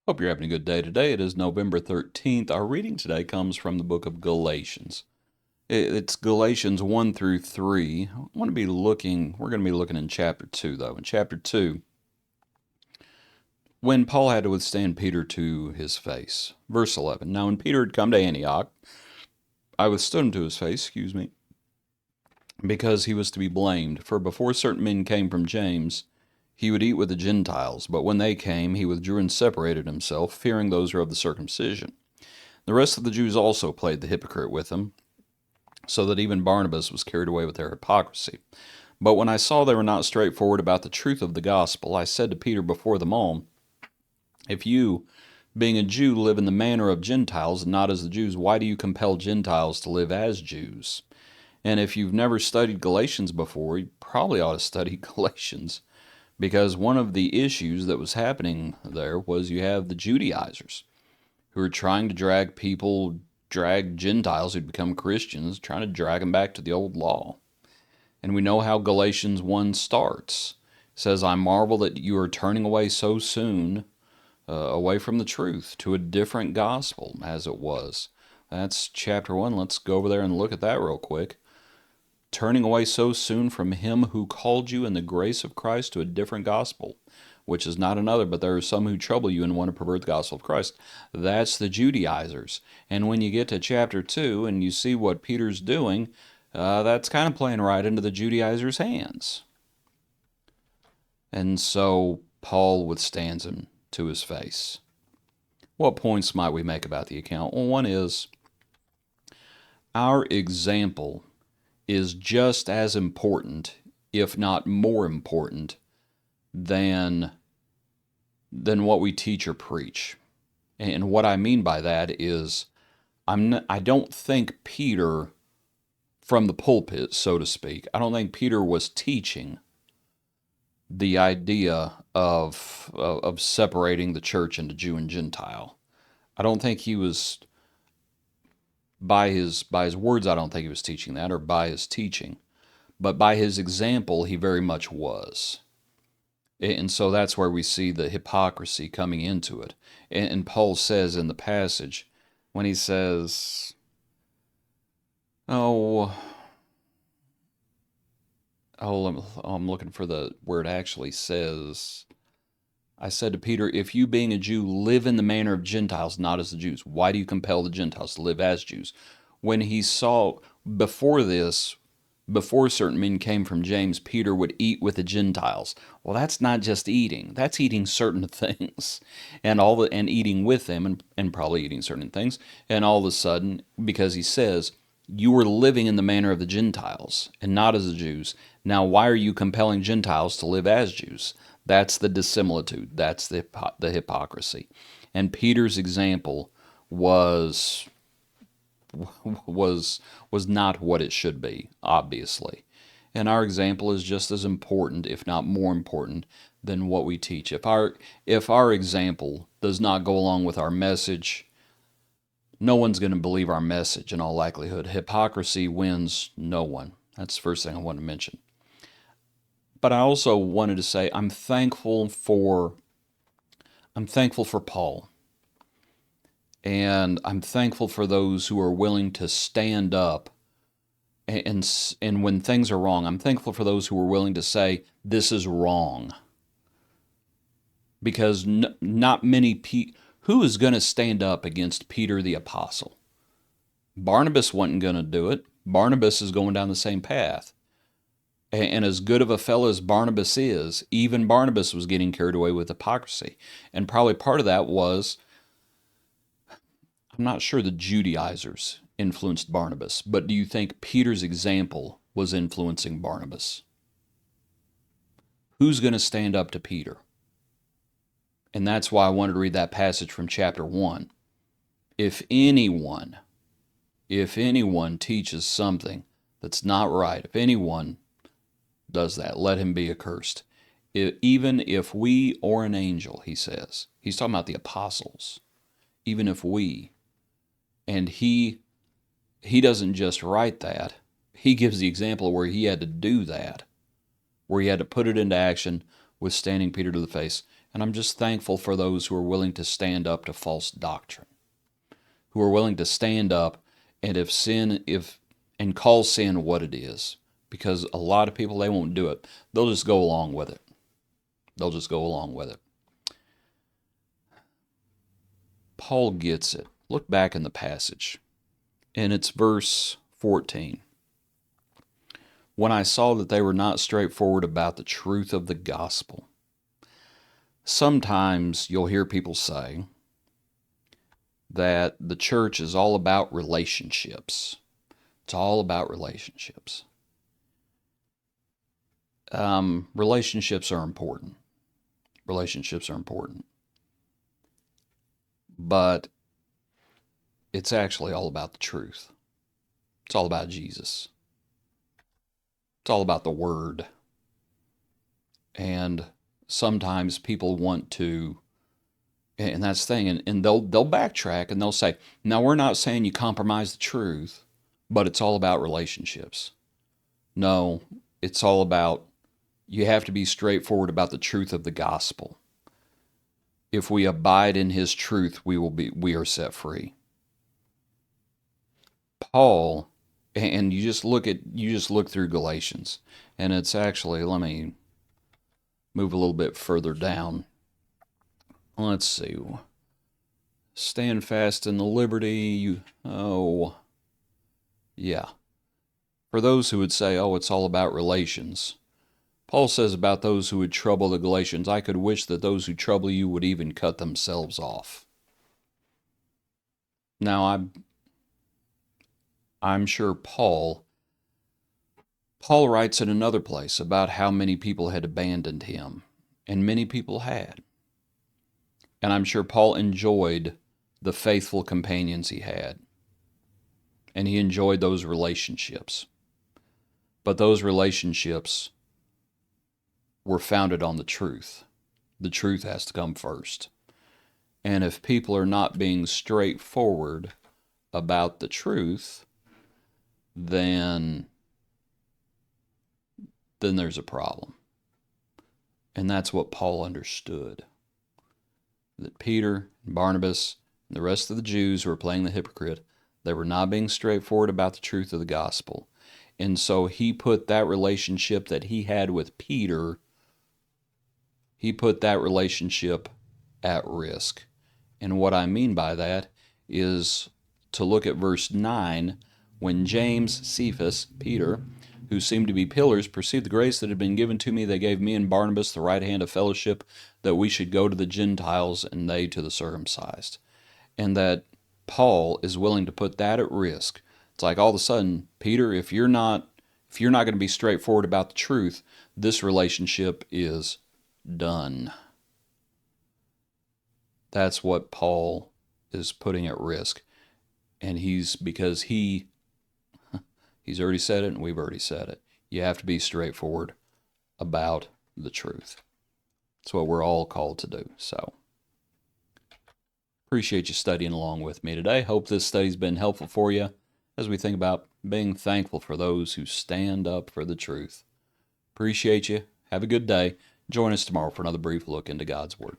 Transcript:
Hope you're having a good day today. It is November 13th. Our reading today comes from the book of Galatians. It's Galatians 1 through 3. We're going to be looking in chapter 2, though. In chapter 2, when Paul had to withstand Peter to his face. Verse 11. Now when Peter had come to Antioch, I withstood him to his face, because he was to be blamed. For before certain men came from James, he would eat with the Gentiles, but when they came, he withdrew and separated himself, fearing those who are of the circumcision. The rest of the Jews also played the hypocrite with him, so that even Barnabas was carried away with their hypocrisy. But when I saw they were not straightforward about the truth of the gospel, I said to Peter before them all, if you, being a Jew, live in the manner of Gentiles, and not as the Jews, why do you compel Gentiles to live as Jews? And if you've never studied Galatians before, you probably ought to study Galatians, because one of the issues that was happening there was you have the Judaizers who are trying to drag Gentiles who'd become Christians, trying to drag them back to the old law. And we know how Galatians 1 starts. It says, I marvel that you are turning away so soon, away from the truth, to a different gospel, as it was. That's chapter 1. Let's go over there and look at that real quick. Turning away so soon from him who called you in the grace of Christ to a different gospel, which is not another, but there are some who trouble you and want to pervert the gospel of Christ. That's the Judaizers. And when you get to chapter 2 and you see what Peter's doing, that's kind of playing right into the Judaizers' hands. And so Paul withstands him to his face. What points might we make about the account? Well, one is our example is just as important, if not more important, than what we teach or preach. And what I mean by that is I don't think Peter, from the pulpit, so to speak, I don't think Peter was teaching the idea of separating the church into Jew and Gentile. I don't think he was, by his words, I don't think he was teaching that, or by his teaching. But by his example, he very much was. And so that's where we see the hypocrisy coming into it. And Paul says in the passage, when he says, I'm looking for where it actually says, I said to Peter, if you being a Jew live in the manner of Gentiles, not as the Jews, why do you compel the Gentiles to live as Jews? When he saw before this, before certain men came from James, Peter would eat with the Gentiles. Well, that's not just eating. That's eating certain things and eating with them and probably eating certain things. And all of a sudden, because he says, you were living in the manner of the Gentiles and not as the Jews. Now, why are you compelling Gentiles to live as Jews? That's the dissimilitude. That's the hypocrisy. And Peter's example was not what it should be, obviously. And our example is just as important, if not more important, than what we teach. If our example does not go along with our message, no one's going to believe our message in all likelihood. Hypocrisy wins no one. That's the first thing I want to mention. But I also wanted to say I'm thankful for Paul. And I'm thankful for those who are willing to stand up and when things are wrong, I'm thankful for those who are willing to say, this is wrong. Because not many people, who is going to stand up against Peter the Apostle? Barnabas wasn't going to do it. Barnabas is going down the same path. And as good of a fellow as Barnabas is, even Barnabas was getting carried away with hypocrisy. And probably part of that was, I'm not sure the Judaizers influenced Barnabas, but do you think Peter's example was influencing Barnabas? Who's going to stand up to Peter? And that's why I wanted to read that passage from chapter 1. If anyone teaches something that's not right, if anyone does that, let him be accursed. Even if we or an angel, he says. He's talking about the apostles. Even if we. And he doesn't just write that. He gives the example where he had to do that, where he had to put it into action withstanding Peter to the face. And I'm just thankful for those who are willing to stand up to false doctrine, who are willing to stand up and and call sin what it is. Because a lot of people, they won't do it. They'll just go along with it. They'll just go along with it. Paul gets it. Look back in the passage, and it's verse 14. When I saw that they were not straightforward about the truth of the gospel. Sometimes you'll hear people say that the church is all about relationships. It's all about relationships. Relationships are important. Relationships are important. But it's actually all about the truth. It's all about Jesus. It's all about the Word. And sometimes people want to, and that's the thing, and they'll backtrack and they'll say, now we're not saying you compromise the truth, but it's all about relationships. No, it's all about, you have to be straightforward about the truth of the gospel. If we abide in his truth, we are set free. Paul, and you just look through Galatians, and it's actually, let me move a little bit further down. Let's see. Stand fast in the liberty. For those who would say, oh, it's all about relations. Paul says about those who would trouble the Galatians, I could wish that those who trouble you would even cut themselves off. Now, I'm sure Paul writes in another place about how many people had abandoned him, and many people had. And I'm sure Paul enjoyed the faithful companions he had, and he enjoyed those relationships. But those relationships were founded on the truth. The truth has to come first. And if people are not being straightforward about the truth, then there's a problem. And that's what Paul understood. That Peter and Barnabas and the rest of the Jews who were playing the hypocrite, they were not being straightforward about the truth of the gospel. And so he put that relationship that he had with Peter, he put that relationship at risk. And what I mean by that is to look at verse 9, when James, Cephas, Peter, who seemed to be pillars, perceived the grace that had been given to me, they gave me and Barnabas the right hand of fellowship, that we should go to the Gentiles and they to the circumcised. And that Paul is willing to put that at risk. It's like all of a sudden, Peter, if you're not going to be straightforward about the truth, this relationship is done. That's what Paul is putting at risk. And because he's already said it and we've already said it. You have to be straightforward about the truth. That's what we're all called to do. So, appreciate you studying along with me today. Hope this study's been helpful for you as we think about being thankful for those who stand up for the truth. Appreciate you. Have a good day. Join us tomorrow for another brief look into God's Word.